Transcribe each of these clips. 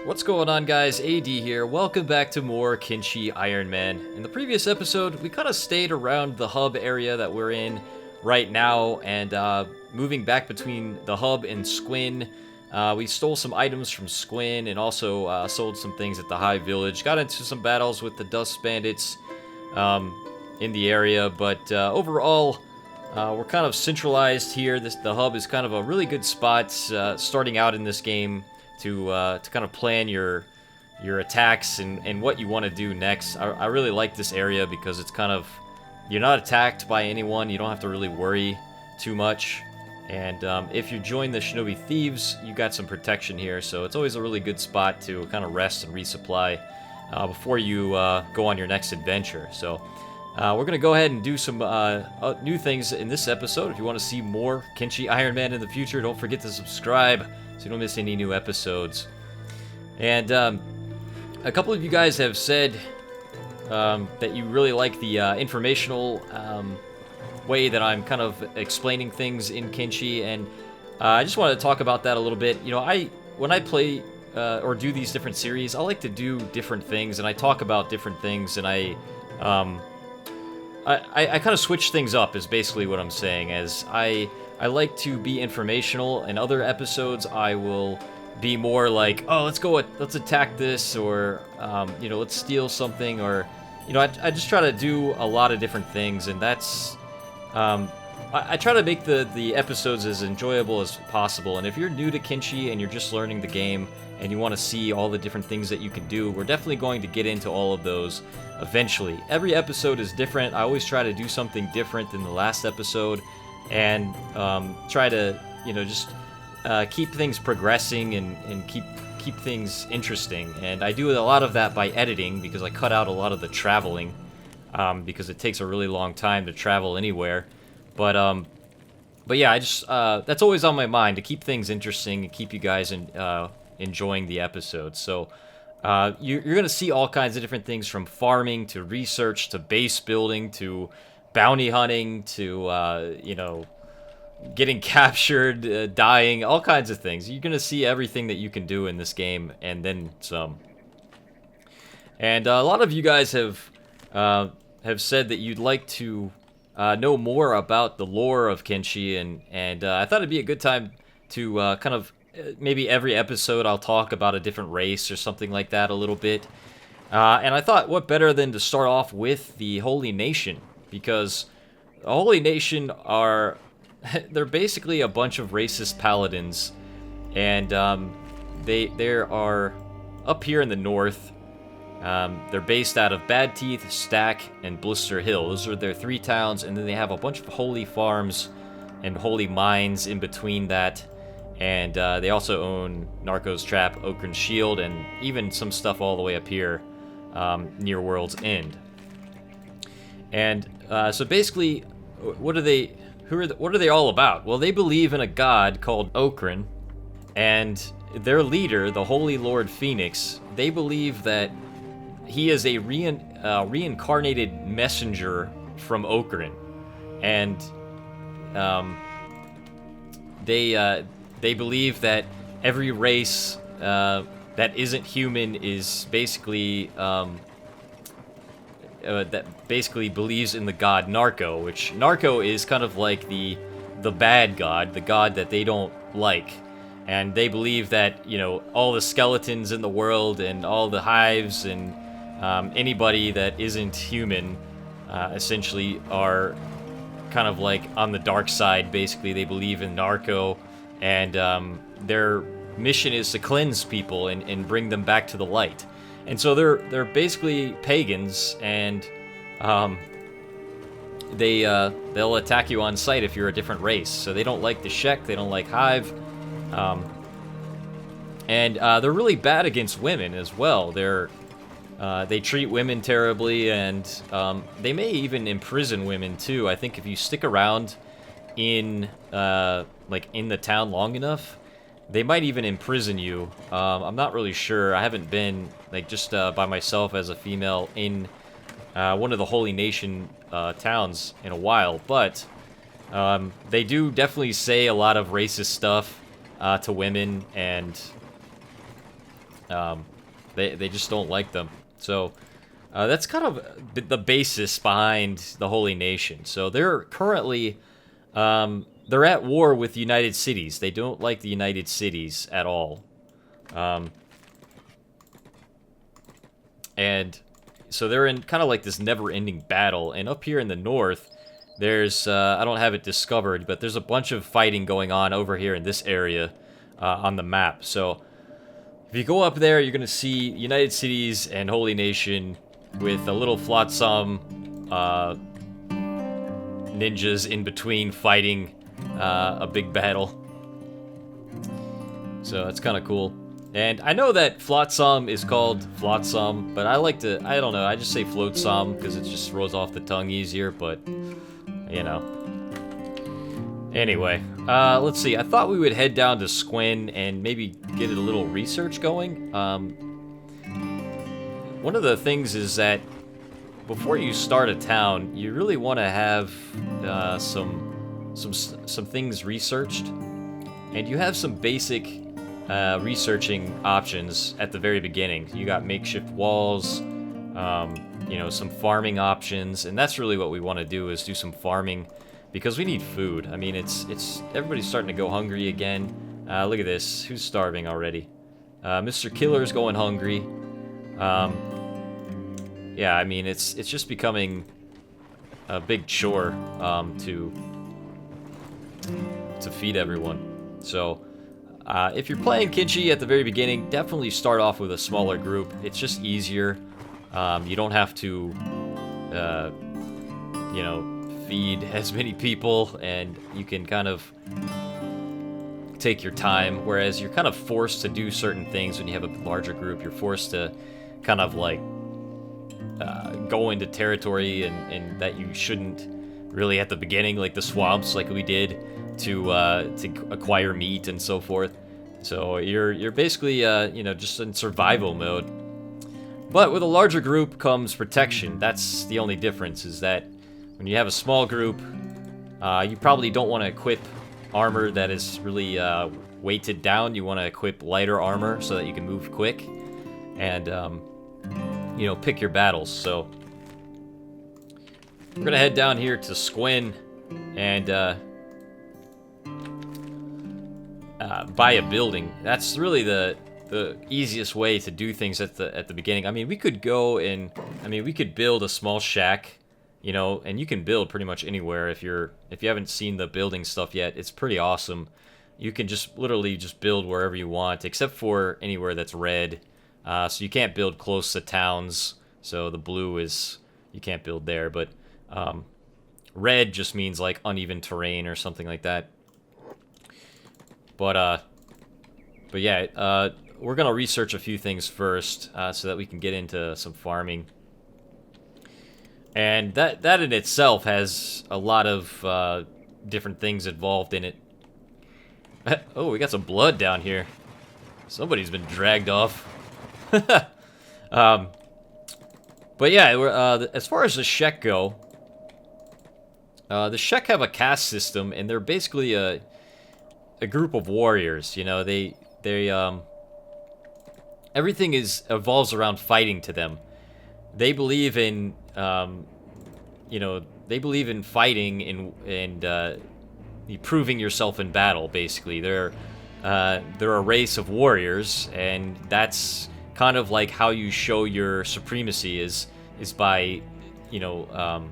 What's going on, guys? AD here. Welcome back to more Kenshi Ironman. In the previous episode, we kind of stayed around the hub area that we're in right now, and moving back between the hub and Squin. We stole some items from Squin and also sold some things at the High Village. Got into some battles with the Dust Bandits in the area, but overall, we're kind of centralized here. The hub is kind of a really good spot starting out in this game to kind of plan your attacks and what you want to do next. I really like this area because it's kind of, you're not attacked by anyone, you don't have to really worry too much, and if you join the Shinobi Thieves, you got some protection here, so it's always a really good spot to kind of rest and resupply before you go on your next adventure. So we're going to go ahead and do some new things in this episode. If you want to see more Kenshi Ironman in the future, don't forget to subscribe so you don't miss any new episodes. And a couple of you guys have said that you really like the informational way that I'm kind of explaining things in Kenshi, and I just wanted to talk about that a little bit. You know, when I play or do these different series, I like to do different things, and I talk about different things, and I kind of switch things up is basically what I'm saying, as I like to be informational. In other episodes, I will be more like, oh, let's attack this, or, you know, let's steal something, or, you know, I just try to do a lot of different things, and that's, I try to make the episodes as enjoyable as possible. And if you're new to Kenshi and you're just learning the game, and you want to see all the different things that you can do, we're definitely going to get into all of those eventually. Every episode is different. I always try to do something different than the last episode, and try to, you know, just keep things progressing and keep things interesting. And I do a lot of that by editing, because I cut out a lot of the traveling, because it takes a really long time to travel anywhere. But yeah, I just that's always on my mind, to keep things interesting and keep you guys enjoying the episodes. So you're going to see all kinds of different things, from farming to research to base building to bounty hunting to, you know, getting captured, dying, all kinds of things. You're going to see everything that you can do in this game, and then some. And a lot of you guys have said that you'd like to know more about the lore of Kenshi, and I thought it'd be a good time to kind of, maybe every episode I'll talk about a different race or something like that a little bit. And I thought, what better than to start off with the Holy Nation, because the Holy Nation are, they're basically a bunch of racist paladins, and they are up here in the north. They're based out of Bad Teeth, Stack, and Blister Hill. Those are their 3 towns, and then they have a bunch of holy farms and holy mines in between that. And they also own Narco's Trap, Okran's Shield, and even some stuff all the way up here near World's End. And so basically, what are they all about? Well, they believe in a god called Okran, and their leader, the Holy Lord Phoenix, they believe that he is a reincarnated messenger from Okran, and they believe that every race that isn't human is basically that basically believes in the god Narco, which Narco is kind of like the bad god, the god that they don't like. And they believe that, you know, all the skeletons in the world and all the hives and anybody that isn't human essentially are kind of like on the dark side. Basically, they believe in Narco, and their mission is to cleanse people and bring them back to the light. And so they're basically pagans, and they'll attack you on sight if you're a different race. So they don't like the Shek, they don't like Hive, and they're really bad against women as well. They treat women terribly, and they may even imprison women too. I think if you stick around in the town long enough, they might even imprison you. I'm not really sure. I haven't been just by myself as a female in one of the Holy Nation towns in a while, but they do definitely say a lot of racist stuff to women, and They just don't like them. So that's kind of the basis behind the Holy Nation. So they're currently they're at war with the United Cities. They don't like the United Cities at all. And so they're in kind of like this never-ending battle. And up here in the north, there's, I don't have it discovered, but there's a bunch of fighting going on over here in this area on the map. So if you go up there, you're going to see United Cities and Holy Nation with a little Flotsam ninjas in between fighting a big battle. So it's kind of cool. And I know that Flotsam is called Flotsam, but I like to, I don't know, I just say Flotsam because it just rolls off the tongue easier, but, you know. Anyway, let's see. I thought we would head down to Squin and maybe get a little research going. One of the things is that before you start a town, you really want to have some things researched, and you have some basic researching options at the very beginning. You got makeshift walls, you know, some farming options, and that's really what we want to do, is do some farming because we need food. I mean, it's everybody's starting to go hungry again. Look at this. Who's starving already? Mr. Killer's going hungry. Yeah, I mean, it's just becoming a big chore to feed everyone. So if you're playing Kenshi at the very beginning, definitely start off with a smaller group. It's just easier. You don't have to, you know, feed as many people, and you can kind of take your time, whereas you're kind of forced to do certain things when you have a larger group. You're forced to kind of like go into territory and that you shouldn't really at the beginning, like the swamps, like we did to acquire meat and so forth. So you're basically you know, just in survival mode. But with a larger group comes protection. That's the only difference, is that when you have a small group, you probably don't want to equip armor that is really weighted down. You want to equip lighter armor so that you can move quick and you know, pick your battles. So we're gonna head down here to Squin and buy a building. That's really the easiest way to do things at the beginning. I mean, we could go and we could build a small shack, you know, and you can build pretty much anywhere. If you haven't seen the building stuff yet, it's pretty awesome. You can just literally just build wherever you want, except for anywhere that's red. So you can't build close to towns. So the blue is, you can't build there, but red just means like uneven terrain or something like that. But yeah, we're gonna research a few things first so that we can get into some farming. And that in itself has a lot of different things involved in it. Oh, we got some blood down here. Somebody's been dragged off. But yeah, as far as the Shek go, the Shek have a caste system, and they're basically a group of warriors. You know, they everything evolves around fighting to them. They believe in you know, they believe in fighting and proving yourself in battle. Basically, they're a race of warriors, and that's kind of like how you show your supremacy is by, you know,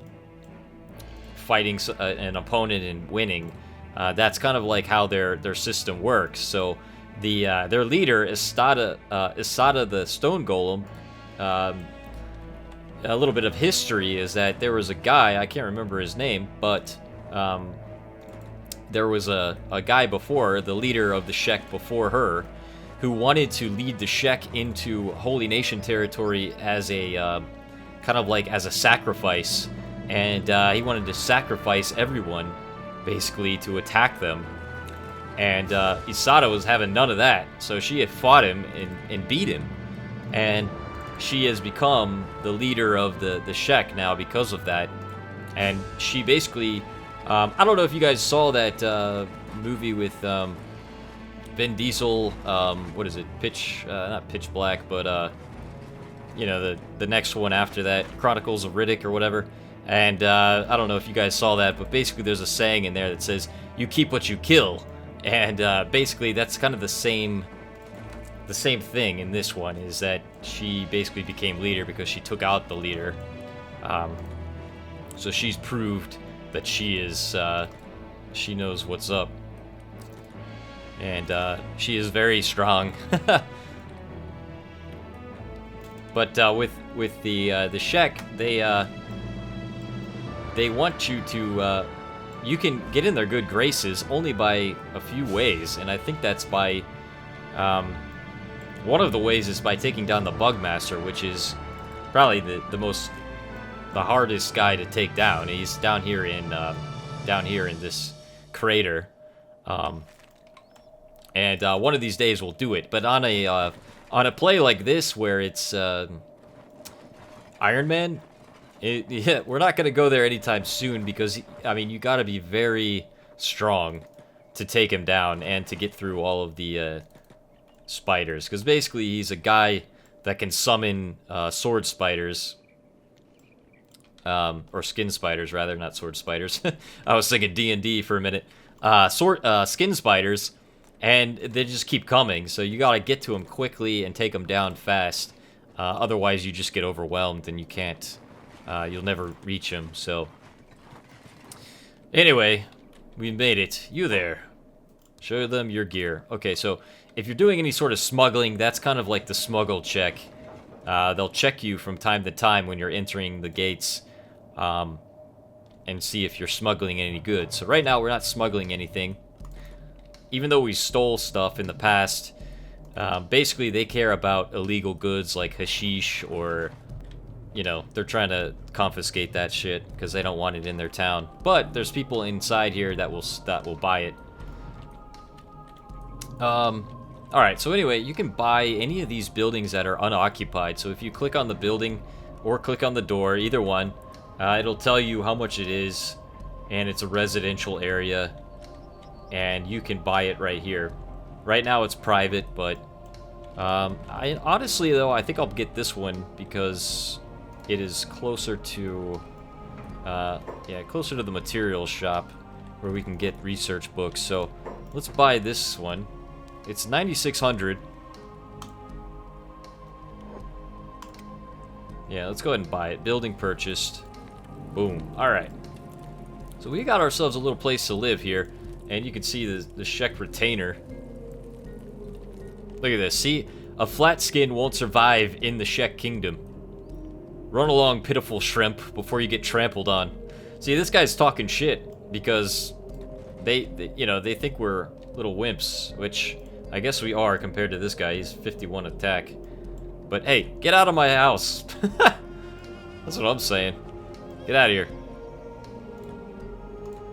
fighting an opponent and winning. That's kind of like how their system works. So their leader, Isada the Stone Golem, a little bit of history is that there was a guy, I can't remember his name, but there was a guy before, the leader of the Shek before her, who wanted to lead the Shek into Holy Nation territory as a kind of like as a sacrifice, and he wanted to sacrifice everyone basically to attack them. And Isada was having none of that, so she had fought him and beat him, and she has become the leader of the Shek now because of that. And she basically, I don't know if you guys saw that movie with Vin Diesel, what is it? Not Pitch Black, but, you know, the next one after that, Chronicles of Riddick or whatever. And, I don't know if you guys saw that, but basically there's a saying in there that says, you keep what you kill. And, basically that's kind of the same thing in this one, is that she basically became leader because she took out the leader. So she's proved that she knows what's up. And she is very strong. But with the Shek, they want you to you can get in their good graces only by a few ways, and I think that's by one of the ways is by taking down the Bugmaster, which is probably the hardest guy to take down. He's down here in this crater. And one of these days we'll do it. But on a play like this where it's Ironman, yeah, we're not gonna go there anytime soon because I mean you gotta be very strong to take him down and to get through all of the spiders. Because basically he's a guy that can summon sword spiders. Or skin spiders rather, not sword spiders. I was thinking D&D for a minute. Skin spiders. And they just keep coming, so you gotta get to them quickly and take them down fast. Otherwise, you just get overwhelmed and you can't. You'll never reach them. So, anyway, we made it. You there? Show them your gear. Okay, so if you're doing any sort of smuggling, that's kind of like the smuggle check. They'll check you from time to time when you're entering the gates, and see if you're smuggling any goods. So right now, we're not smuggling anything. Even though we stole stuff in the past, basically they care about illegal goods like hashish or, you know, they're trying to confiscate that shit because they don't want it in their town. But there's people inside here that will buy it. Alright, so anyway, you can buy any of these buildings that are unoccupied. So if you click on the building or click on the door, either one, it'll tell you how much it is, and it's a residential area. And you can buy it right here. Right now it's private, but honestly though, I think I'll get this one because it is closer to closer to the materials shop where we can get research books. So let's buy this one. It's 9,600. Yeah, let's go ahead and buy it. Building purchased. Boom. All right. So we got ourselves a little place to live here. And you can see the Shek retainer. Look at this. See? A flat skin won't survive in the Shek kingdom. Run along, pitiful shrimp, before you get trampled on. See, this guy's talking shit because they think we're little wimps, which I guess we are compared to this guy. He's 51 attack. But hey, get out of my house. That's what I'm saying. Get out of here.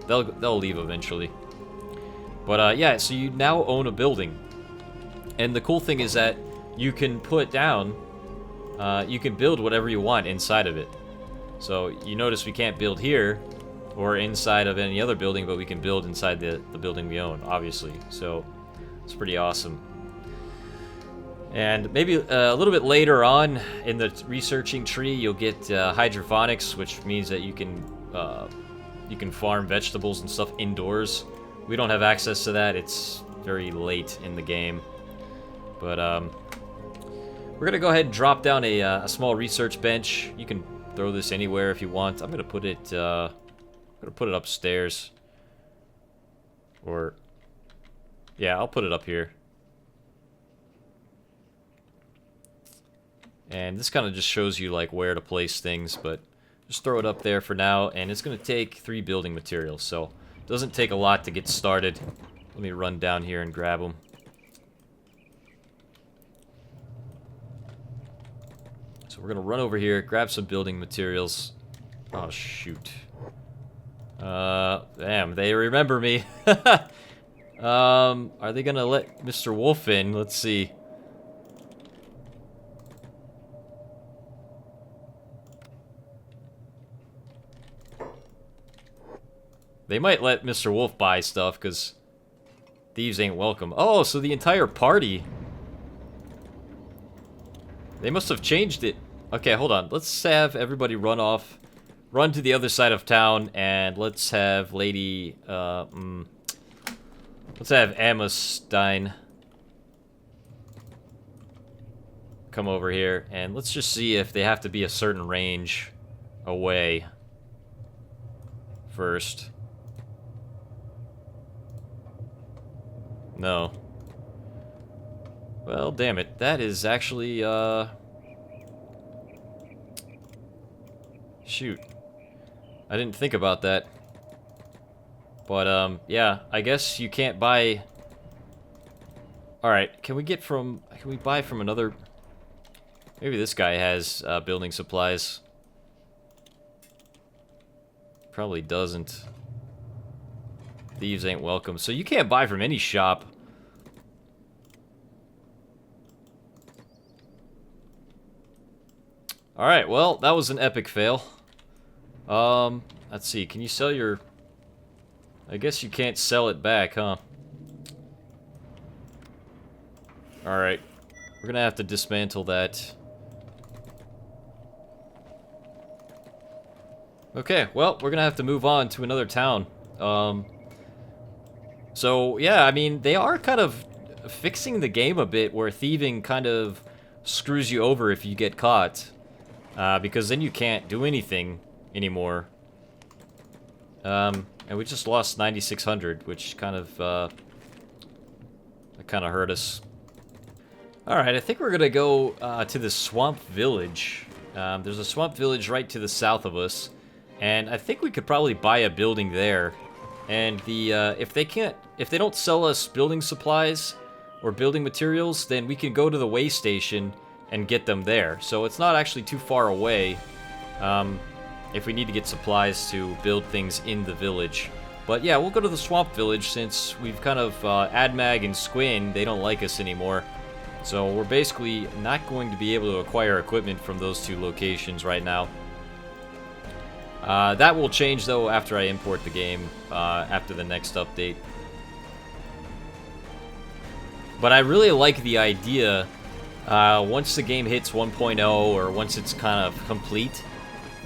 They'll leave eventually. But yeah, so you now own a building. And the cool thing is that you can put down, you can build whatever you want inside of it. So you notice we can't build here or inside of any other building, but we can build inside the building we own, obviously. So it's pretty awesome. And maybe a little bit later on in the researching tree, you'll get hydroponics, which means that you can farm vegetables and stuff indoors. We don't have access to that. It's very late in the game. But we're going to go ahead and drop down a small research bench. You can throw this anywhere if you want. I'm going to put it upstairs. Or yeah, I'll put it up here. And this kind of just shows you like where to place things, but just throw it up there for now, and it's going to take 3 building materials, so it doesn't take a lot to get started. Let me run down here and grab them. So we're going to run over here, grab some building materials. Oh, shoot. Damn, they remember me. Are they going to let Mr. Wolf in? Let's see. They might let Mr. Wolf buy stuff, because Thieves ain't welcome. Oh, so the entire party. They must have changed it. Okay, hold on. Let's have everybody run off. Run to the other side of town, and let's have Lady, let's have Emma Stein come over here, and let's just see if they have to be a certain range away first. No. Well, damn it. That is actually, shoot. I didn't think about that. But, yeah, I guess you can't buy... Alright, can we buy from another... Maybe this guy has, building supplies. Probably doesn't. Thieves ain't welcome. So you can't buy from any shop. Alright, well, that was an epic fail. Let's see, can you sell your... I guess you can't sell it back, huh? Alright. We're gonna have to dismantle that. Okay, well, we're gonna have to move on to another town. So, yeah, I mean, they are kind of fixing the game a bit where thieving kind of screws you over if you get caught. Because then you can't do anything anymore. And we just lost 9,600, which kind of, that kind of hurt us. Alright, I think we're gonna go, to the Swamp Village. There's a Swamp Village right to the south of us. And I think we could probably buy a building there. And the, if they don't sell us building supplies or building materials, then we can go to the way station and get them there. So it's not actually too far away, if we need to get supplies to build things in the village. But yeah, we'll go to the Swamp Village since we've kind of, Admag and Squin, they don't like us anymore. So we're basically not going to be able to acquire equipment from those two locations right now. That will change, though, after I import the game, after the next update. But I really like the idea, once the game hits 1.0, or once it's kind of complete,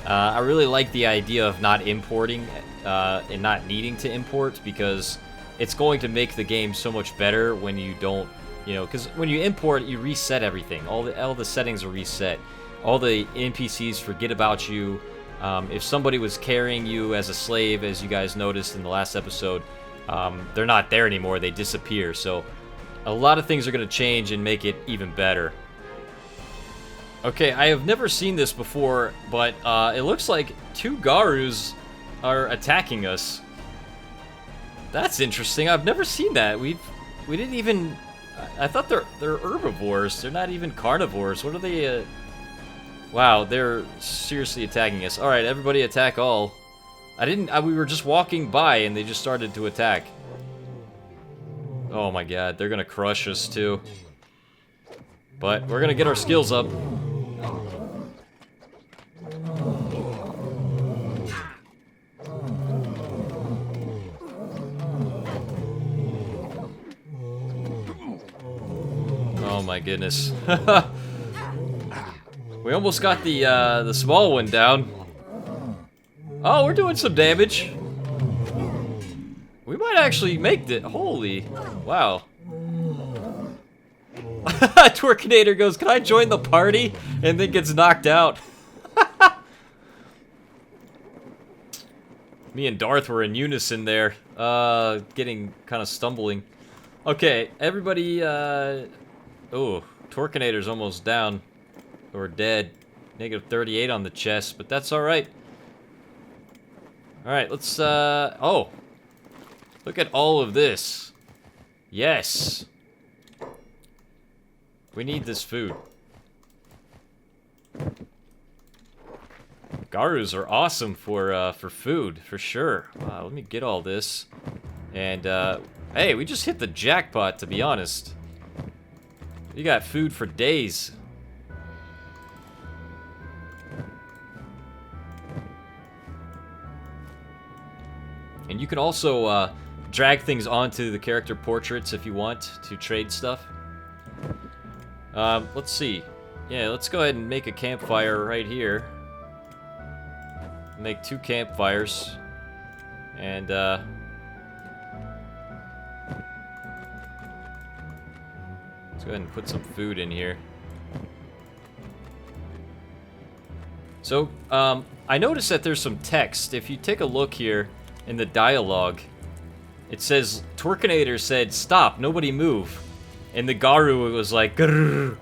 I really like the idea of not importing, and not needing to import, because it's going to make the game so much better when you don't, you know, because when you import, you reset everything. All the settings are reset. All the NPCs forget about you. If somebody was carrying you as a slave, as you guys noticed in the last episode, they're not there anymore, they disappear. So a lot of things are going to change and make it even better. Okay, I have never seen this before, but it looks like two Garus are attacking us. That's interesting. I've never seen that. We didn't even... I thought they're herbivores. They're not even carnivores. What are they... Wow, they're seriously attacking us. Alright, everybody attack all. We were just walking by and they just started to attack. Oh my god, they're gonna crush us too. But we're gonna get our skills up. Oh my goodness. We almost got the small one down. Oh, we're doing some damage. We might actually make it. Holy, wow. Twerkinator goes, "Can I join the party?" And then gets knocked out. Me and Darth were in unison there, getting kind of stumbling. Okay, everybody, oh, Twerkinator's almost down. Or dead. Negative 38 on the chest, but that's alright. Alright, let's, oh. Look at all of this. Yes. We need this food. Garus are awesome for food, for sure. Wow, let me get all this. And, hey, we just hit the jackpot, to be honest. We got food for days. And you can also drag things onto the character portraits if you want to trade stuff. Let's see. Yeah, let's go ahead and make a campfire right here. Make 2 campfires. And, let's go ahead and put some food in here. So, I noticed that there's some text. If you take a look here in the dialogue, it says, Torquinator said, stop, nobody move. And the Garu was like, grrr.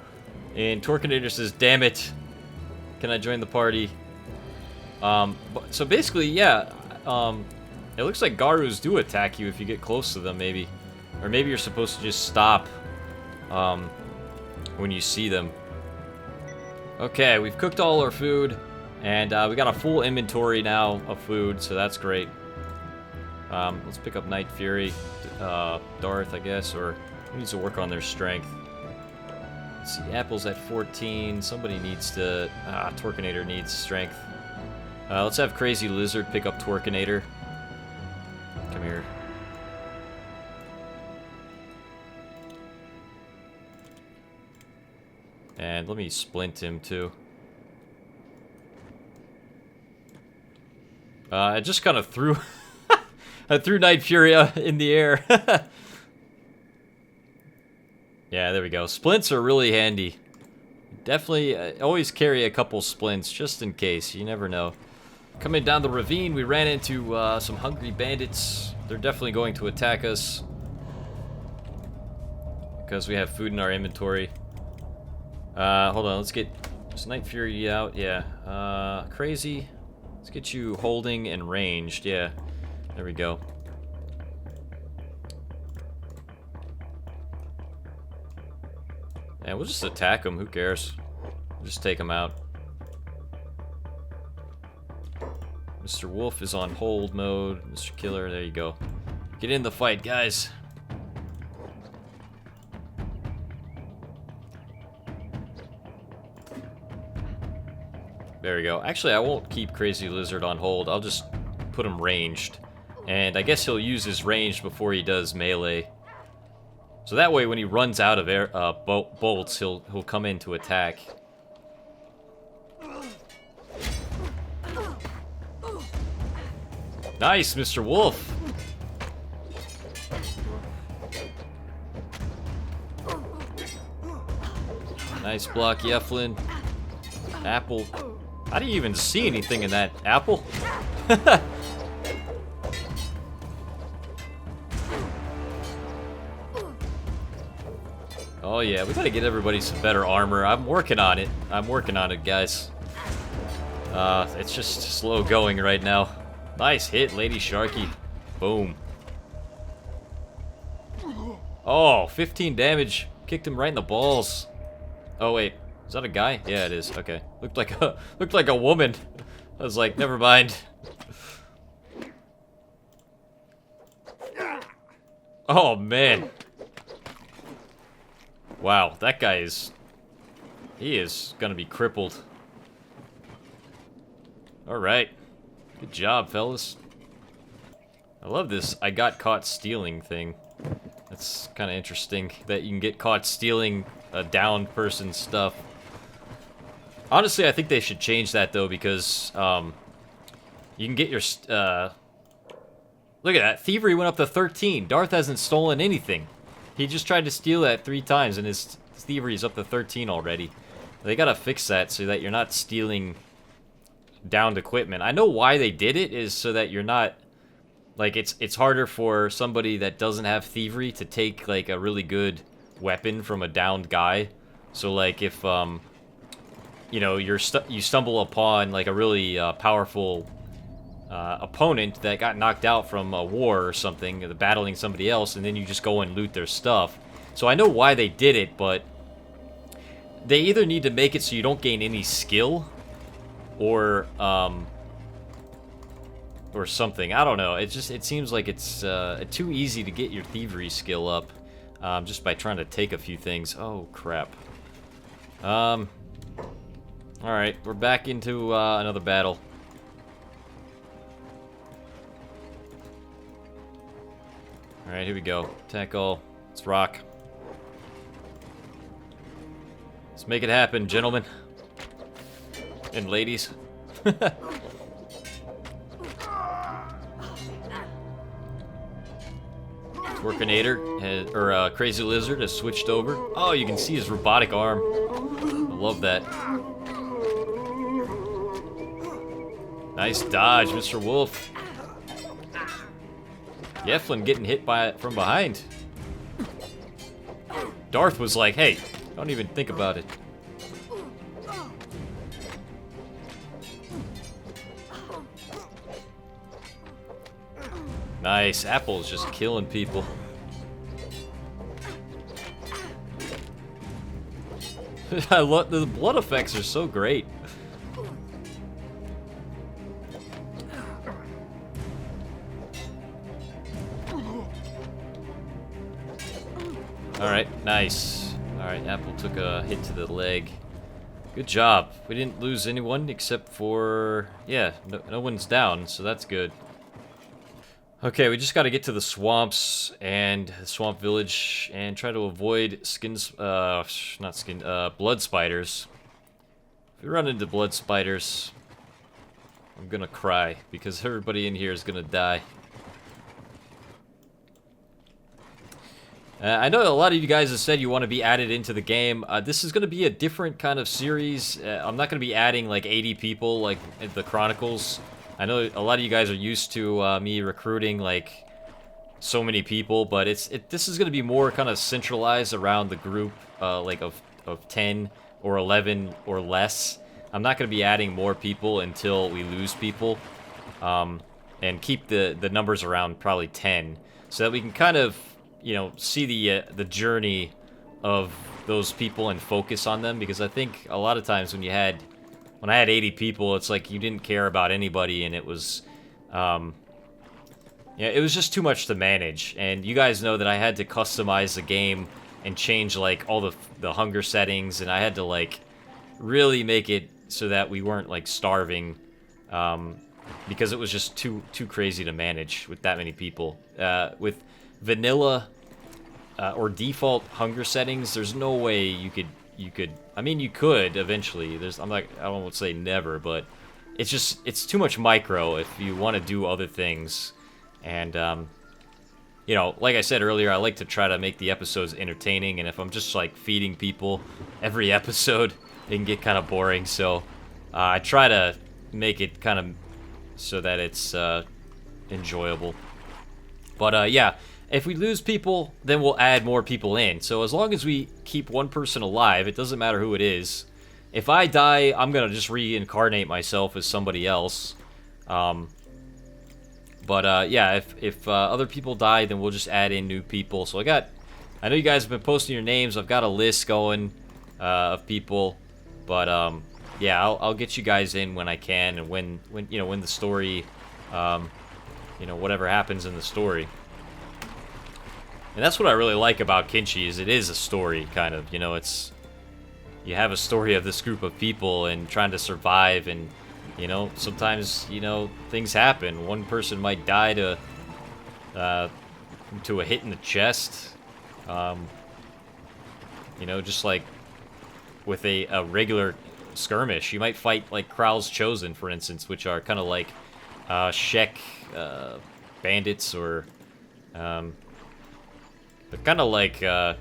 And Torquinator says, damn it. Can I join the party? So basically, yeah, it looks like Garus do attack you if you get close to them, maybe. Or maybe you're supposed to just stop, when you see them. Okay, we've cooked all our food, and we got a full inventory now of food, so that's great. Let's pick up Night Fury, Darth, I guess, or who needs to work on their strength? Let's see, Apple's at 14, somebody needs to, Torquinator needs strength. Let's have Crazy Lizard pick up Torquinator. Come here. And let me splint him too. I just kind of threw... I threw Night Fury in the air. Yeah, there we go. Splints are really handy. Definitely always carry a couple splints, just in case. You never know. Coming down the ravine, we ran into some hungry bandits. They're definitely going to attack us. Because we have food in our inventory. Hold on, let's get this Night Fury out. Yeah. Crazy. Let's get you holding and ranged. Yeah. There we go. Yeah, we'll just attack them. Who cares? We'll just take them out. Mr. Wolf is on hold mode. Mr. Killer, there you go. Get in the fight, guys. There we go. Actually, I won't keep Crazy Lizard on hold. I'll just put him ranged. And I guess he'll use his range before he does melee. So that way, when he runs out of air, bolts, he'll come in to attack. Nice, Mr. Wolf. Nice block, Yeflin. Apple. How do you even see anything in that apple? Oh yeah, we gotta get everybody some better armor. I'm working on it. I'm working on it, guys. It's just slow going right now. Nice hit, Lady Sharky. Boom. Oh, 15 damage. Kicked him right in the balls. Oh wait, is that a guy? Yeah, it is. Okay. Looked like a woman. I was like, never mind. Oh man. Wow, that guy is... He is gonna be crippled. Alright. Good job, fellas. I love this I got caught stealing thing. That's kind of interesting that you can get caught stealing a downed person's stuff. Honestly, I think they should change that, though, because you can get your... Look at that. Thievery went up to 13. Darth hasn't stolen anything. He just tried to steal that 3 times, and his thievery is up to 13 already. They gotta fix that so that you're not stealing downed equipment. I know why they did it, is so that you're not... Like, it's harder for somebody that doesn't have thievery to take, like, a really good weapon from a downed guy. So, like, if, you know, you stumble upon, like, a really powerful opponent that got knocked out from a war or something, battling somebody else, and then you just go and loot their stuff. So I know why they did it, but they either need to make it so you don't gain any skill, or something. I don't know. It seems like it's too easy to get your thievery skill up just by trying to take a few things. Oh crap. All right, we're back into another battle. Alright, here we go. Tackle. Let's rock. Let's make it happen, gentlemen. And ladies. Twerkinator, or Crazy Lizard has switched over. Oh, you can see his robotic arm. I love that. Nice dodge, Mr. Wolf. Yeflin getting hit from behind. Darth was like, hey, don't even think about it. Nice, Apple's just killing people. I love the blood effects are so great. Alright, nice. Alright, Apple took a hit to the leg. Good job. We didn't lose anyone except for... yeah, no one's down, so that's good. Okay, we just got to get to the swamps and the swamp village and try to avoid blood spiders. If we run into blood spiders, I'm gonna cry because everybody in here is gonna die. I know a lot of you guys have said you want to be added into the game. This is going to be a different kind of series. I'm not going to be adding like 80 people like in the Chronicles. I know a lot of you guys are used to me recruiting like so many people, but this is going to be more kind of centralized around the group like of 10 or 11 or less. I'm not going to be adding more people until we lose people, and keep the numbers around probably 10 so that we can kind of, you know, see the journey of those people and focus on them, because I think a lot of times when I had 80 people, it's like you didn't care about anybody, and it was it was just too much to manage. And you guys know that I had to customize the game and change like all the hunger settings, and I had to like really make it so that we weren't like starving, because it was just too crazy to manage with that many people. With vanilla or default hunger settings, there's no way you could. I mean, you could eventually. I won't say never, but it's too much micro if you want to do other things. And you know, like I said earlier, I like to try to make the episodes entertaining, and if I'm just like feeding people every episode, it can get kind of boring. So I try to make it kind of so that it's enjoyable. But yeah, if we lose people, then we'll add more people in. So as long as we keep one person alive, it doesn't matter who it is. If I die, I'm gonna just reincarnate myself as somebody else. But yeah, if other people die, then we'll just add in new people. So I know you guys have been posting your names. I've got a list going of people, but yeah, I'll get you guys in when I can, and when the story, whatever happens in the story. And that's what I really like about Kenshi, is it is a story, kind of. You know, you have a story of this group of people and trying to survive, and sometimes things happen. One person might die to a hit in the chest. Just like with a regular skirmish, you might fight like Kral's Chosen, for instance, which are kind of like Shek bandits, or they're kind of like not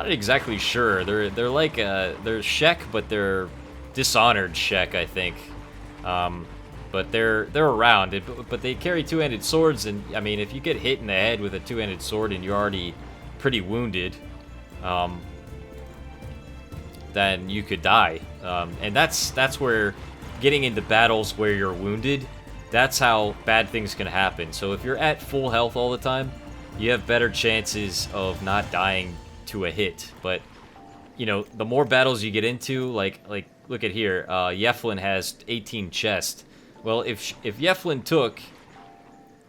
exactly sure. They're like they're Shek, but they're dishonored Shek, I think. But they're around it, but they carry two-handed swords, and I mean, if you get hit in the head with a two-handed sword and you're already pretty wounded, then you could die. And that's where getting into battles where you're wounded, that's how bad things can happen. So if you're at full health all the time, you have better chances of not dying to a hit. But the more battles you get into, like look at here, Yeflin has 18 chest. Well, if Yeflin took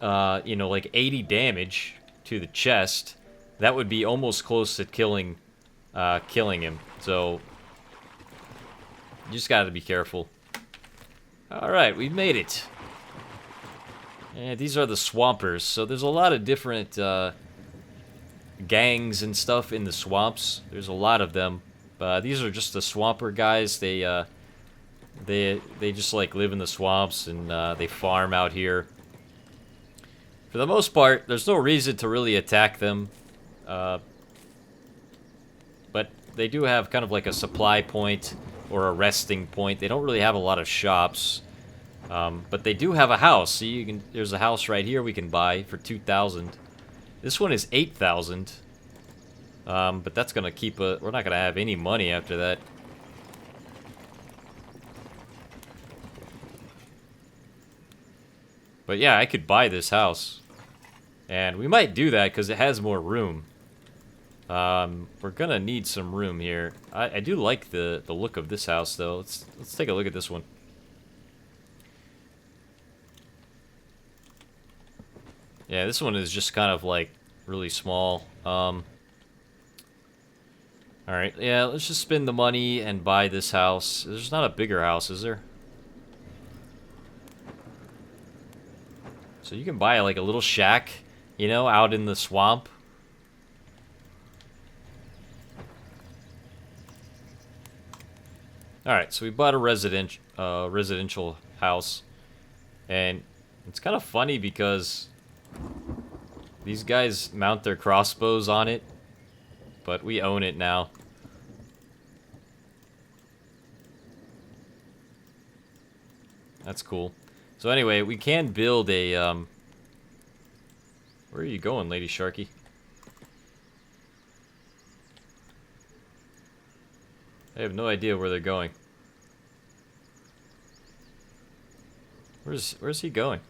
like 80 damage to the chest, that would be almost close to killing him. So you just gotta be careful. All right, we've made it. And these are the Swampers. So there's a lot of different gangs and stuff in the swamps. There's a lot of them. These are just the Swamper guys. They just like live in the swamps and they farm out here. For the most part, there's no reason to really attack them. But they do have kind of like a supply point or a resting point. They don't really have a lot of shops. But they do have a house. See, there's a house right here we can buy for 2,000. This one is 8,000. But that's gonna keep we're not gonna have any money after that. But yeah, I could buy this house. And we might do that because it has more room. We're gonna need some room here. I do like the look of this house though. Let's take a look at this one. Yeah, this one is just kind of like really small. Alright, yeah, let's just spend the money and buy this house. There's not a bigger house, is there? So you can buy like a little shack, you know, out in the swamp. Alright, so we bought a residential house. And it's kind of funny because these guys mount their crossbows on it. But we own it now. That's cool. So anyway, we can build a, where are you going, Lady Sharky? I have no idea where they're going. Where's he going?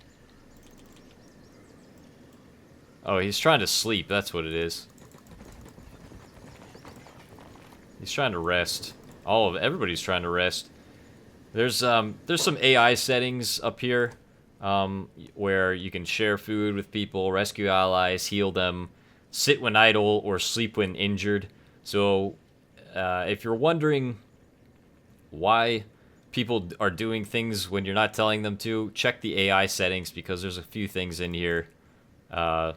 Oh, he's trying to sleep, that's what it is. He's trying to rest. Everybody's trying to rest. There's some AI settings up here, where you can share food with people, rescue allies, heal them, sit when idle, or sleep when injured. So, if you're wondering why people are doing things when you're not telling them to, check the AI settings because there's a few things in here that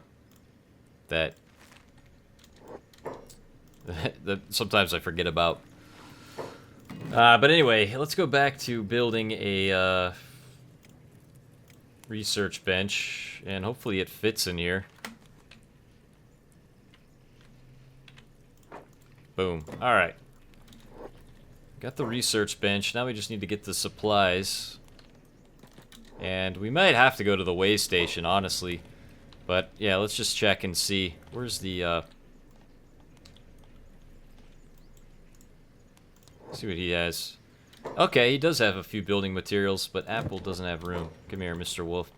sometimes I forget about. But anyway, let's go back to building a research bench, and hopefully it fits in here. Boom. Alright. Got the research bench. Now we just need to get the supplies. And we might have to go to the way station, honestly. But, yeah, let's just check and see. Where's the, see what he has. Okay, he does have a few building materials, but Apple doesn't have room. Come here, Mr. Wolf.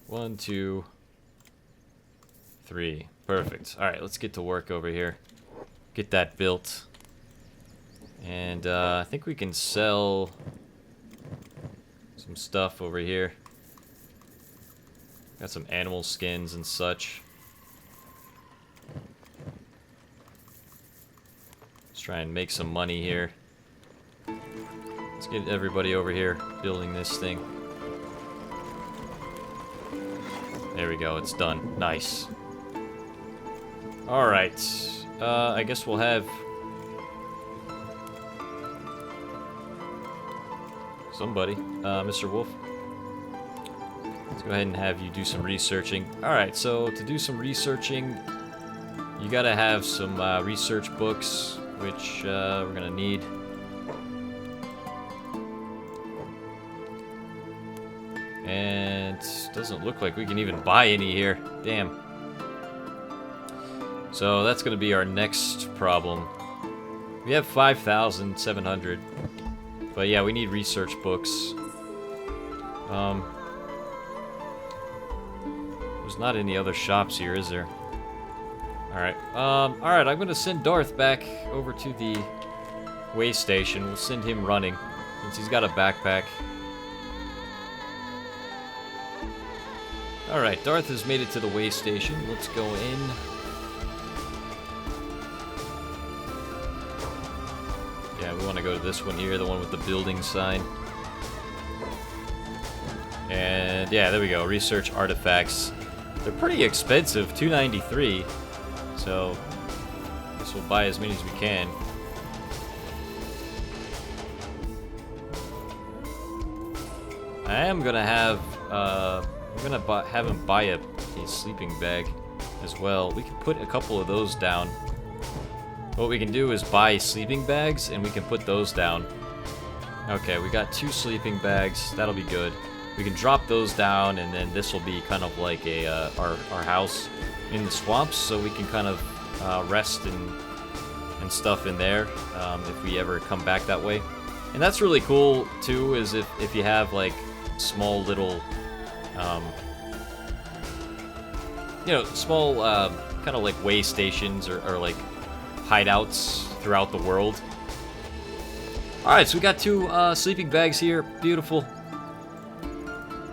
1, 2, 3. Perfect. Alright, let's get to work over here. Get that built. And, I think we can sell some stuff over here. Got some animal skins and such. Let's try and make some money here. Let's get everybody over here building this thing. There we go, it's done. Nice. Alright. I guess we'll have somebody. Mr. Wolf. Let's go ahead and have you do some researching. Alright, so to do some researching, you gotta have some research books, which we're gonna need. And doesn't look like we can even buy any here. Damn. So that's gonna be our next problem. We have 5,700. But yeah, we need research books. There's not any other shops here, is there? Alright. Alright, I'm gonna send Darth back over to the way station. We'll send him running, since he's got a backpack. Alright, Darth has made it to the way station. Let's go in. Yeah, we want to go to this one here, the one with the building sign. And yeah, there we go. Research artifacts. They're pretty expensive, $293. So I guess we'll buy as many as we can. I am gonna have have him buy a sleeping bag as well. We can put a couple of those down. What we can do is buy sleeping bags, and we can put those down. Okay, we got 2 sleeping bags. That'll be good. We can drop those down, and then this will be kind of like a our house in the swamps, so we can kind of rest and stuff in there if we ever come back that way. And that's really cool too, is if you have like small little you know, small kind of like way stations or like hideouts throughout the world. Alright, so we got 2 sleeping bags here. Beautiful.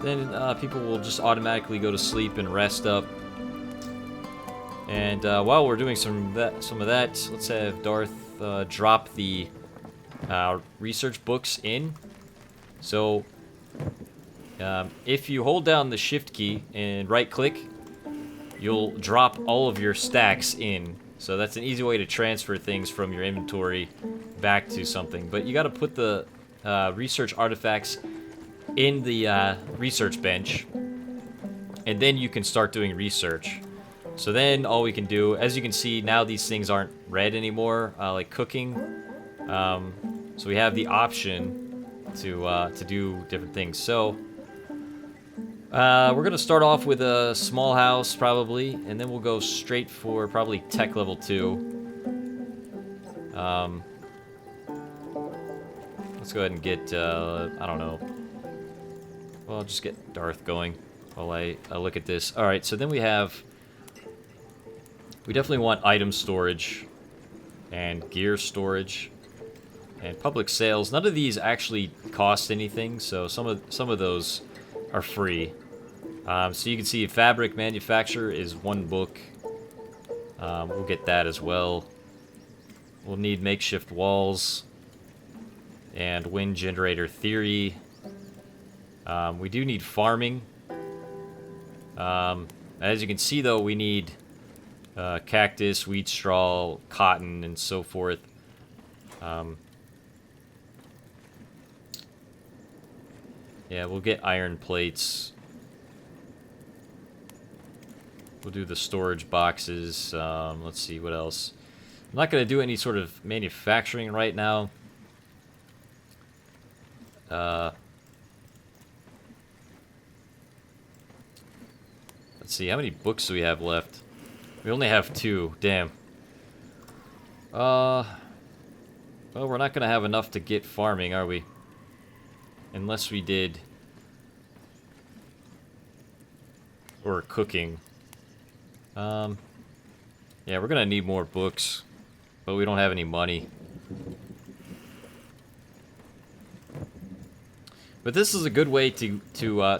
Then people will just automatically go to sleep and rest up. And while we're doing some of that, let's have Darth drop the research books in. So if you hold down the shift key and right click, you'll drop all of your stacks in. So that's an easy way to transfer things from your inventory back to something. But you got to put the research artifacts in the research bench, and then you can start doing research. So then all we can do, as you can see, now these things aren't red anymore, like cooking. So we have the option to do different things. So we're gonna start off with a small house probably, and then we'll go straight for probably tech level 2. Let's go ahead and get I don't know. Well, I'll just get Darth going while I look at this. All right, so then we definitely want item storage and gear storage and public sales. None of these actually cost anything, so some of those are free. So you can see fabric manufacture is 1 book. We'll get that as well. We'll need makeshift walls and wind generator theory. We do need farming. As you can see, though, we need cactus, wheat straw, cotton, and so forth. Yeah, we'll get iron plates. We'll do the storage boxes. Let's see, what else? I'm not going to do any sort of manufacturing right now. Let's see, how many books do we have left? We only have 2. Damn. Well, we're not going to have enough to get farming, are we? Unless we did... or cooking. Yeah, we're going to need more books. But we don't have any money. But this is a good way to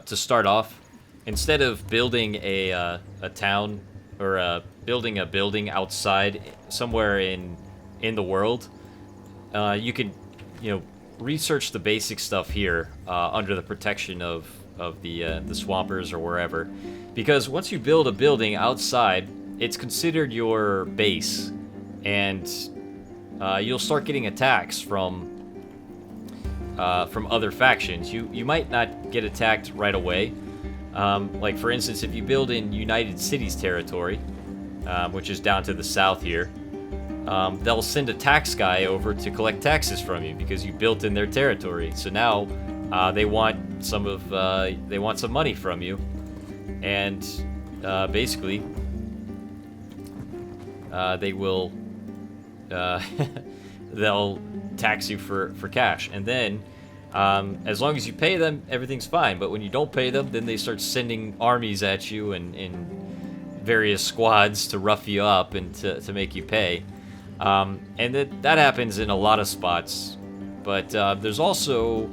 start off. Instead of building a town or building a building outside somewhere in the world, you could, you know, research the basic stuff here under the protection of the swampers or wherever, because once you build a building outside, it's considered your base, and you'll start getting attacks from other factions. You might not get attacked right away. Like, for instance, if you build in United Cities territory, which is down to the south here, they'll send a tax guy over to collect taxes from you because you built in their territory. So now they want some money from you, and basically they will they'll tax you for cash, and then as long as you pay them, everything's fine. But when you don't pay them, then they start sending armies at you and in various squads to rough you up and to make you pay. And that happens in a lot of spots. But there's also...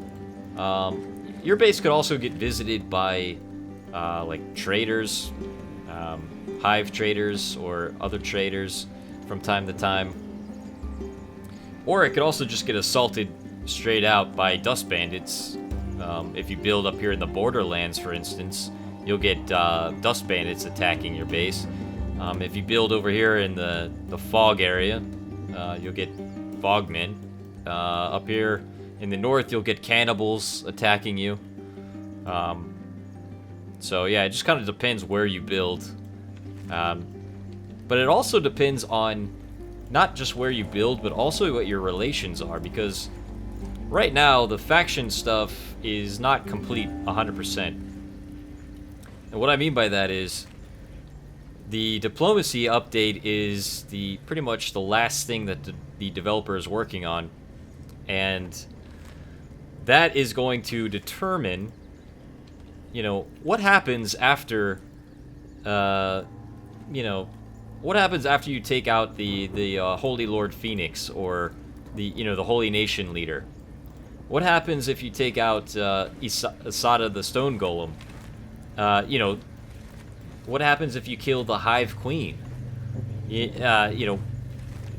your base could also get visited by like traders, hive traders, or other traders from time to time. Or it could also just get assaulted straight out by dust bandits If you build up here in the borderlands, for instance, you'll get dust bandits attacking your base. If you build over here in the fog area, you'll get fogmen. Up here in the north, you'll get cannibals attacking you. So yeah, it just kind of depends where you build. But it also depends on not just where you build, but also what your relations are, because right now the faction stuff is not complete 100%. And what I mean by that is the diplomacy update is pretty much the last thing that the developer is working on, and that is going to determine, what happens after, what happens after you take out the Holy Lord Phoenix, or the Holy Nation leader. What happens if you take out Isada the Stone Golem? What happens if you kill the Hive Queen?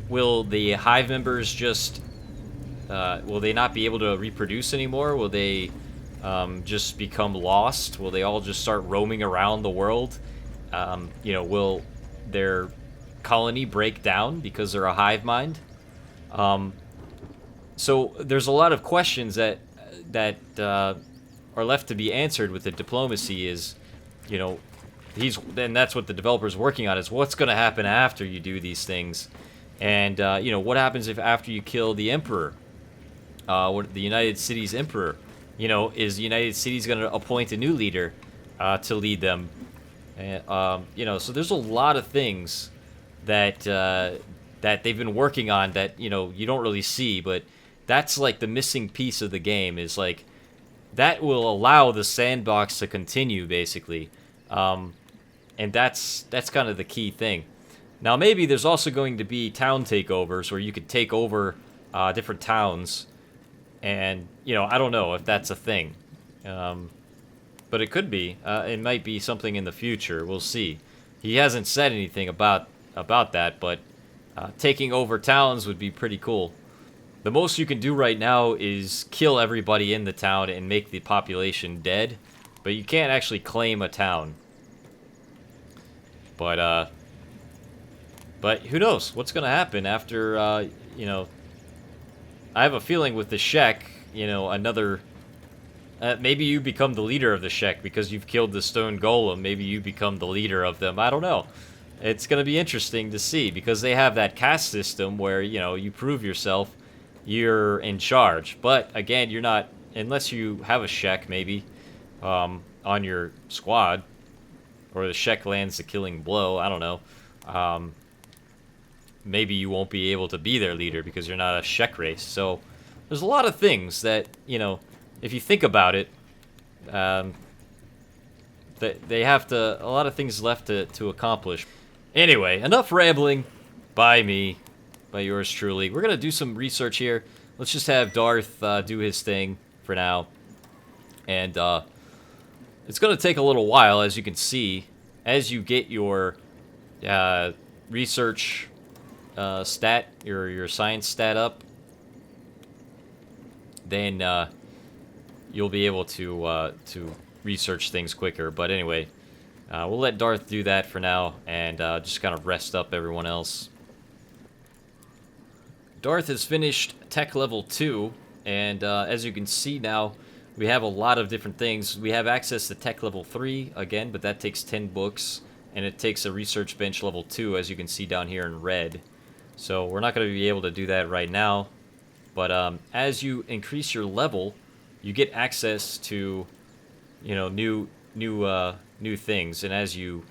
Will the Hive members just will they not be able to reproduce anymore? Will they just become lost? Will they all just start roaming around the world? Will their colony break down because they're a hive mind? So there's a lot of questions that are left to be answered with the diplomacy. Is, that's what the developer's working on, is what's going to happen after you do these things, and what happens if after you kill the emperor, the United Cities emperor, is the United Cities going to appoint a new leader to lead them? And, so there's a lot of things that that they've been working on that you don't really see, but that's like the missing piece of the game, is like that will allow the sandbox to continue, basically, and that's kind of the key thing. Now maybe there's also going to be town takeovers where you could take over different towns, and I don't know if that's a thing. But it could be. It might be something in the future. We'll see. He hasn't said anything about that, but taking over towns would be pretty cool. The most you can do right now is kill everybody in the town and make the population dead, but you can't actually claim a town. But who knows what's gonna happen after? I have a feeling with the Shek, another. Maybe you become the leader of the Shek because you've killed the stone golem. Maybe you become the leader of them. I don't know. It's going to be interesting to see, because they have that caste system where, you prove yourself, you're in charge. But, again, you're not, unless you have a Shek, maybe, on your squad, or the Shek lands the killing blow. I don't know. Maybe you won't be able to be their leader because you're not a Shek race. So, there's a lot of things that, if you think about it, they have a lot of things left to accomplish. Anyway, enough rambling by me, by yours truly. We're going to do some research here. Let's just have Darth do his thing for now. And it's going to take a little while, as you can see. As you get your research stat, your science stat up, then you'll be able to research things quicker. But anyway, we'll let Darth do that for now, and just kind of rest up everyone else. Darth has finished Tech Level 2, and as you can see now, we have a lot of different things. We have access to Tech Level 3, again, but that takes 10 books, and it takes a Research Bench Level 2, as you can see down here in red. So we're not going to be able to do that right now, but as you increase your level, you get access to, new things, and as you,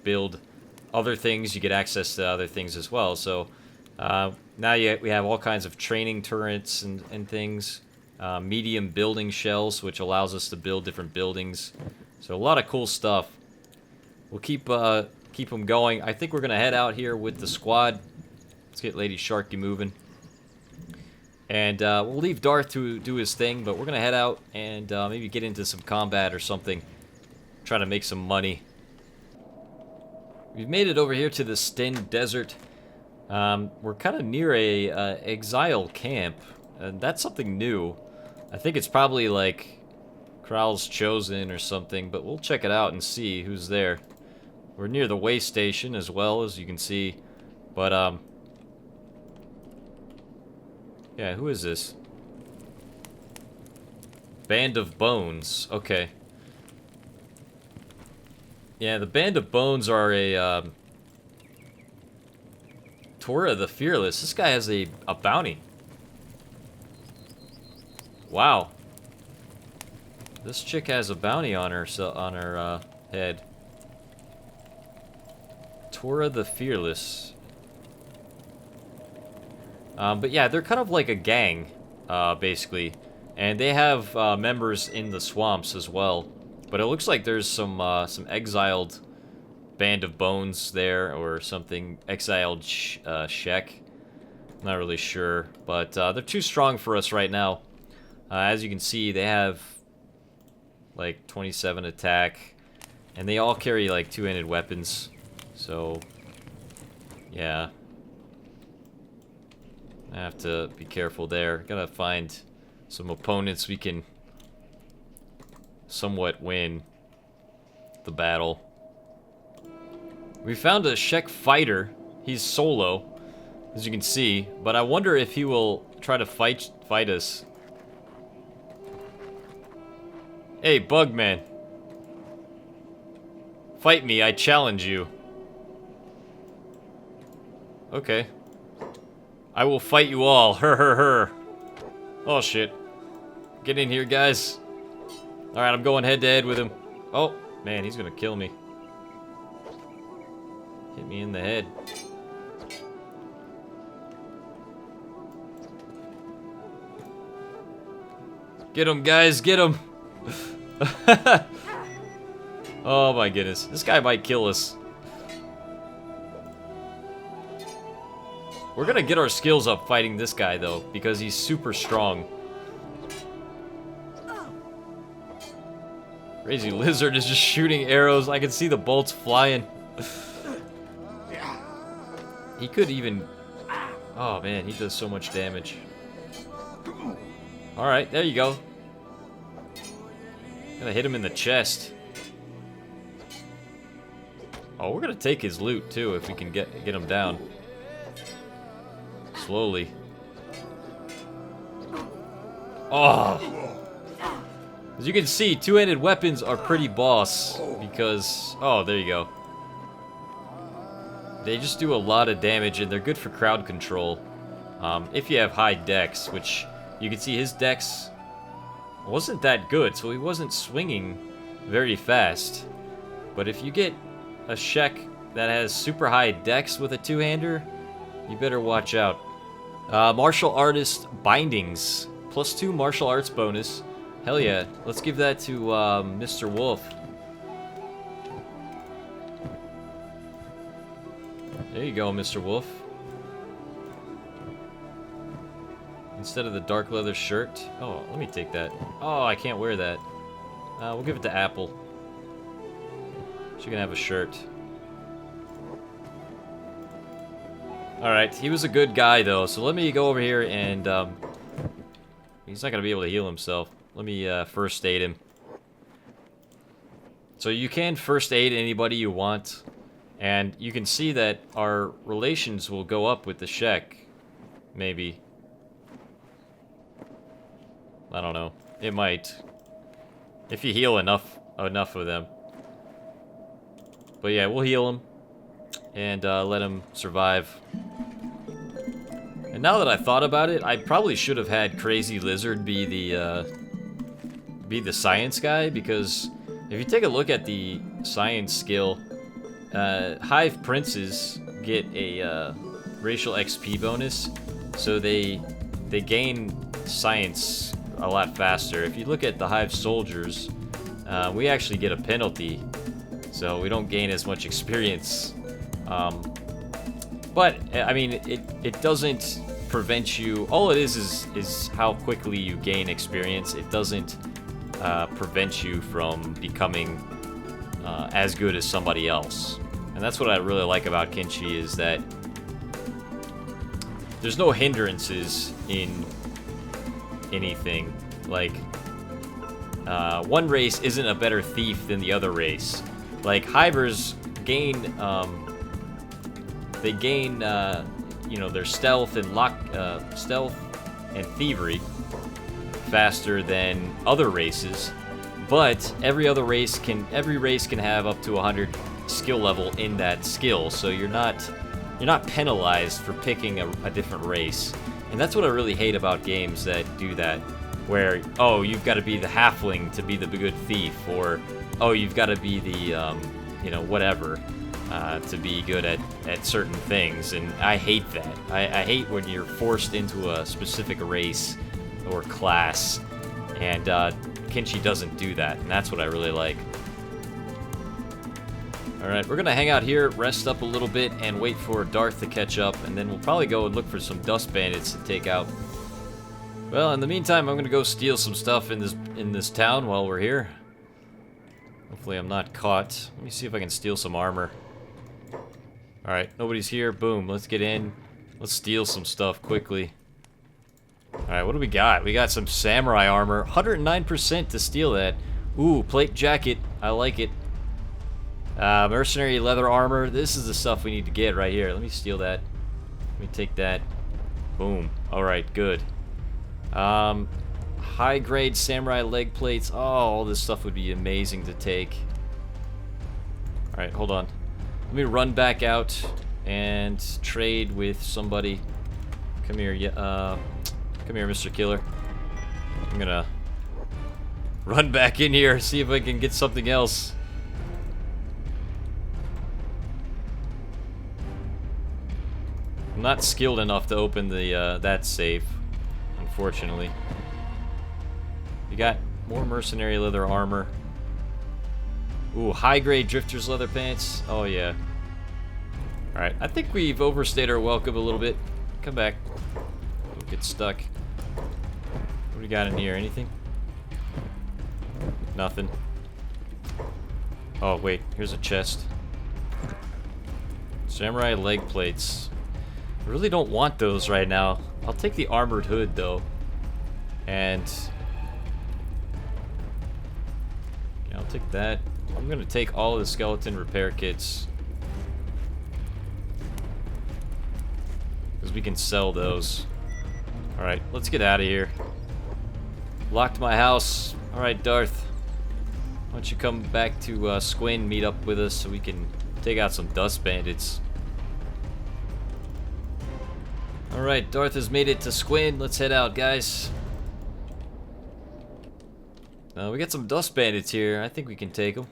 build other things, you get access to other things as well. So now we have all kinds of training turrets and things, medium building shells, which allows us to build different buildings. So a lot of cool stuff. We'll keep them going. I think we're gonna head out here with the squad. Let's get Lady Sharky moving. And we'll leave Darth to do his thing, but we're going to head out and maybe get into some combat or something. Try to make some money. We've made it over here to the Sten Desert. We're kind of near a exile camp, and that's something new. I think it's probably like Kral's Chosen or something, but we'll check it out and see who's there. We're near the way station as well, as you can see. But, yeah, who is this? Band of Bones. Okay. Yeah, the Band of Bones are a, Tora the Fearless. This guy has a bounty. Wow. This chick has a bounty on her, head. Tora the Fearless. But yeah, they're kind of like a gang, basically. And they have members in the swamps as well. But it looks like there's some exiled Band of Bones there, or something. Exiled Shek. Not really sure. But they're too strong for us right now. As you can see, they have like 27 attack. And they all carry like two-handed weapons. So, yeah. I have to be careful there. Gotta find some opponents we can somewhat win the battle. We found a Shek fighter. He's solo, as you can see, but I wonder if he will try to fight us. Hey, Bugman. Fight me, I challenge you. Okay. I will fight you all. Her. Oh, shit. Get in here, guys. Alright, I'm going head-to-head with him. Oh, man, he's gonna kill me. Hit me in the head. Get him, guys, get him. Oh, my goodness. This guy might kill us. We're gonna get our skills up fighting this guy, though, because he's super strong. Crazy Lizard is just shooting arrows. I can see the bolts flying. He could even... Oh, man, he does so much damage. Alright, there you go. Gonna hit him in the chest. Oh, we're gonna take his loot, too, if we can get him down. Slowly. Oh! As you can see, two-handed weapons are pretty boss, because... Oh, there you go. They just do a lot of damage, and they're good for crowd control. If you have high dex, which you can see his dex wasn't that good, so he wasn't swinging very fast. But if you get a Shek that has super high dex with a two-hander, you better watch out. Martial Artist Bindings. +2 martial arts bonus. Hell yeah. Let's give that to Mr. Wolf. There you go, Mr. Wolf. Instead of the dark leather shirt. Oh, let me take that. Oh, I can't wear that. We'll give it to Apple. She can have a shirt. Alright, he was a good guy, though, so let me go over here and, he's not going to be able to heal himself. Let me, first aid him. So you can first aid anybody you want, and you can see that our relations will go up with the Shek. Maybe. I don't know. It might. If you heal enough of them. But yeah, we'll heal him. And let him survive. And now that I thought about it, I probably should have had Crazy Lizard be the science guy, because if you take a look at the science skill, Hive Princes get a racial XP bonus, so they gain science a lot faster. If you look at the Hive Soldiers, we actually get a penalty, so we don't gain as much experience. But I mean, it doesn't prevent you. All it is how quickly you gain experience. It doesn't prevent you from becoming as good as somebody else. And that's what I really like about Kenshi, is that there's no hindrances in anything. Like, one race isn't a better thief than the other race. Like, hivers gain, they gain, you know, their stealth and stealth and thievery faster than other races, but every race can have up to 100 skill level in that skill, so you're not penalized for picking a different race. And that's what I really hate about games that do that, where, oh, you've got to be the halfling to be the good thief, or, oh, you've got to be the, you know, whatever, to be good at certain things. And I hate that. I hate when you're forced into a specific race or class, and Kenshi doesn't do that, and that's what I really like. Alright, we're gonna hang out here, rest up a little bit, and wait for Darth to catch up, and then we'll probably go and look for some dust bandits to take out. Well, in the meantime, I'm gonna go steal some stuff in this town while we're here. Hopefully I'm not caught. Let me see if I can steal some armor. Alright, nobody's here. Boom, let's get in. Let's steal some stuff quickly. Alright, what do we got? We got some samurai armor. 109% to steal that. Ooh, plate jacket. I like it. Mercenary leather armor. This is the stuff we need to get right here. Let me steal that. Let me take that. Boom. Alright, good. High grade samurai leg plates. Oh, all this stuff would be amazing to take. Alright, hold on. Let me run back out and trade with somebody. Come here, come here, Mr. Killer. I'm gonna run back in here, see if I can get something else. I'm not skilled enough to open the that safe, unfortunately. You got more mercenary leather armor. Ooh, high-grade drifter's leather pants. Oh, yeah. Alright, I think we've overstayed our welcome a little bit. Come back. Don't get stuck. What do we got in here? Anything? Nothing. Oh, wait. Here's a chest. Samurai leg plates. I really don't want those right now. I'll take the armored hood, though. And... yeah, I'll take that. I'm gonna take all of the skeleton repair kits. Because we can sell those. Alright, let's get out of here. Locked my house. Alright, Darth. Why don't you come back to Squin, meet up with us so we can take out some dust bandits. Alright, Darth has made it to Squin. Let's head out, guys. We got some dust bandits here. I think we can take them.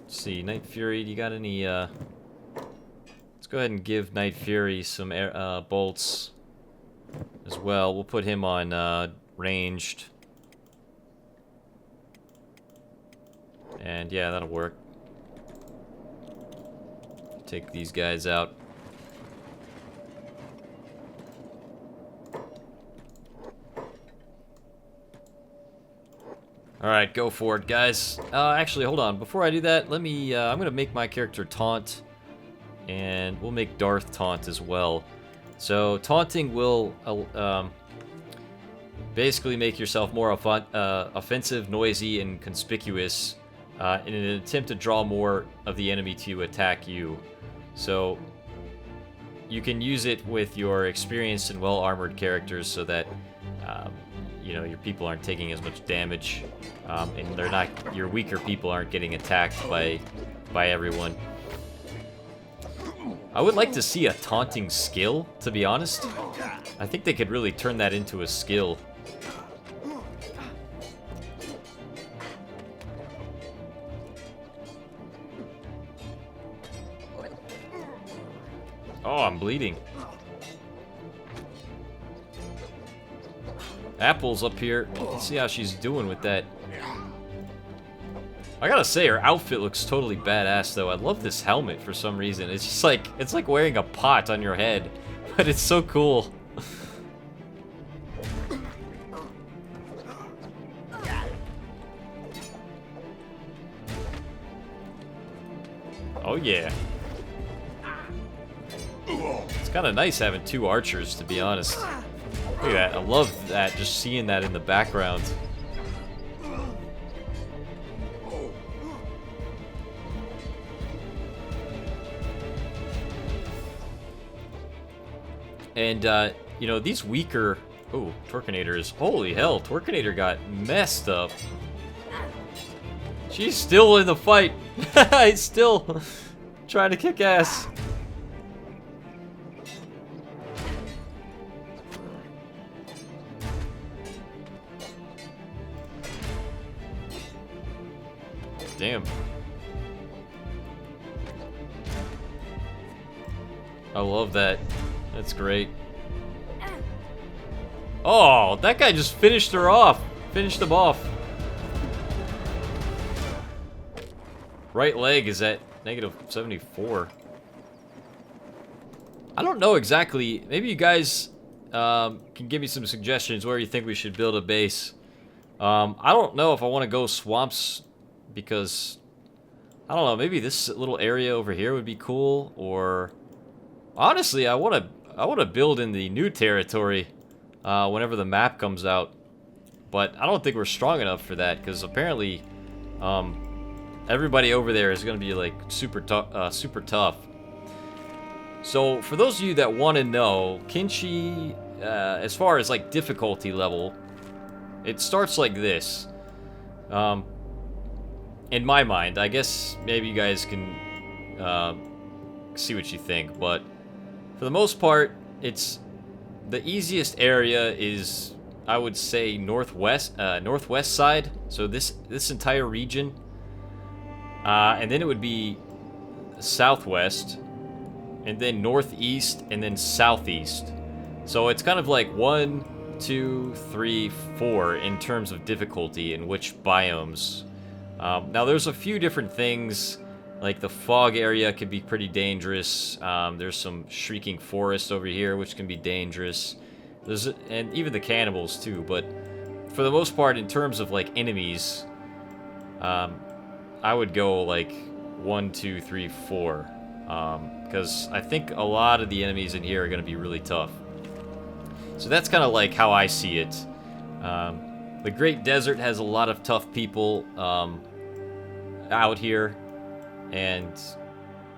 Let's see, Night Fury, do you got any, let's go ahead and give Night Fury some air, bolts as well. We'll put him on, ranged. And yeah, that'll work. Take these guys out. Alright, go for it, guys. Actually, hold on. Before I do that, let me, I'm gonna make my character taunt. And we'll make Darth taunt as well. So, taunting will, basically make yourself more offensive, noisy, and conspicuous in an attempt to draw more of the enemy to attack you. So, you can use it with your experienced and well-armored characters so that, you know, your people aren't taking as much damage, and they're not, your weaker people aren't getting attacked by everyone. I would like to see a taunting skill, to be honest. I think they could really turn that into a skill. Oh, I'm bleeding. Apple's up here. Let's see how she's doing with that. I gotta say, her outfit looks totally badass, though. I love this helmet for some reason. It's just like, it's like wearing a pot on your head, but it's so cool. Oh yeah. It's kind of nice having two archers, to be honest. Look at that. I love that, just seeing that in the background. And, you know, these weaker... Oh, Torquinators. Holy hell, Torquinator got messed up. She's still in the fight. He's still trying to kick ass. Damn. I love that. That's great. Oh, that guy just finished her off. Finished him off. Right leg is at -74. I don't know exactly. Maybe you guys can give me some suggestions where you think we should build a base. I don't know if I want to go swamps because I don't know. Maybe this little area over here would be cool. Or honestly, I want to build in the new territory whenever the map comes out. But I don't think we're strong enough for that because apparently everybody over there is going to be like super tough. So for those of you that want to know, Kenshi, as far as like difficulty level, it starts like this. In my mind, I guess maybe you guys can see what you think, but for the most part, it's the easiest area is, I would say, northwest side. So this entire region, and then it would be southwest, and then northeast, and then southeast. So it's kind of like 1, 2, 3, 4 in terms of difficulty in which biomes. Now there's a few different things, like the fog area could be pretty dangerous. There's some shrieking forest over here which can be dangerous. And even the cannibals too, but for the most part in terms of like enemies, I would go like 1, 2, 3, 4. Because I think a lot of the enemies in here are going to be really tough. So that's kind of like how I see it. The Great Desert has a lot of tough people out here, and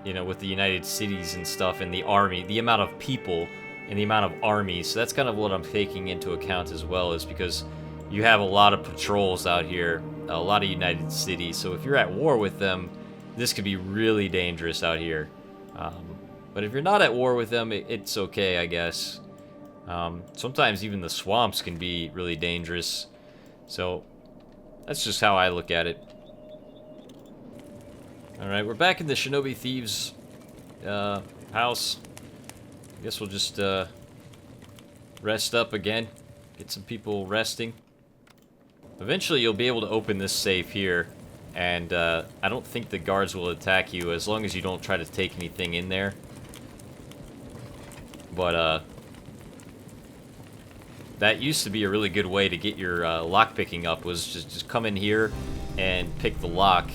you know, with the United Cities and stuff, and the army, the amount of people and the amount of armies. So that's kind of what I'm taking into account as well, is because you have a lot of patrols out here, a lot of United Cities. So if you're at war with them, this could be really dangerous out here. But if you're not at war with them, it's okay, I guess. Sometimes even the swamps can be really dangerous. So that's just how I look at it. Alright, we're back in the Shinobi Thieves house. I guess we'll just rest up again. Get some people resting. Eventually you'll be able to open this safe here. And I don't think the guards will attack you as long as you don't try to take anything in there. But that used to be a really good way to get your lock picking up, was just come in here and pick the lock,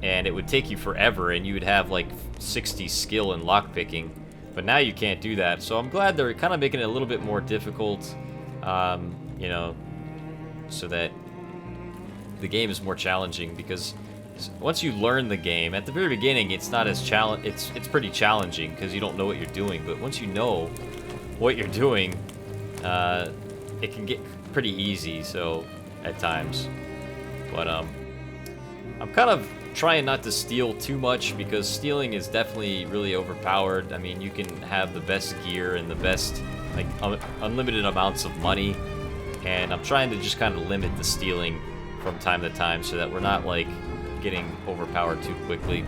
and it would take you forever, and you would have like 60 skill in lock picking. But now you can't do that, so I'm glad they're kind of making it a little bit more difficult, you know, so that the game is more challenging. Because once you learn the game, at the very beginning, it's not as it's pretty challenging because you don't know what you're doing. But once you know what you're doing, it can get pretty easy. So at times, but I'm kind of trying not to steal too much, because stealing is definitely really overpowered. I mean, you can have the best gear and the best, like, unlimited amounts of money, and I'm trying to just kind of limit the stealing from time to time so that we're not like getting overpowered too quickly.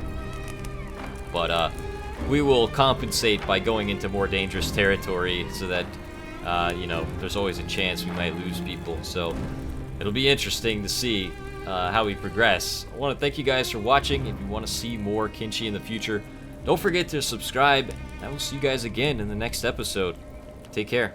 But we will compensate by going into more dangerous territory so that you know, there's always a chance we might lose people. So it'll be interesting to see how we progress. I want to thank you guys for watching. If you want to see more Kenshi in the future, don't forget to subscribe. I will see you guys again in the next episode. Take care.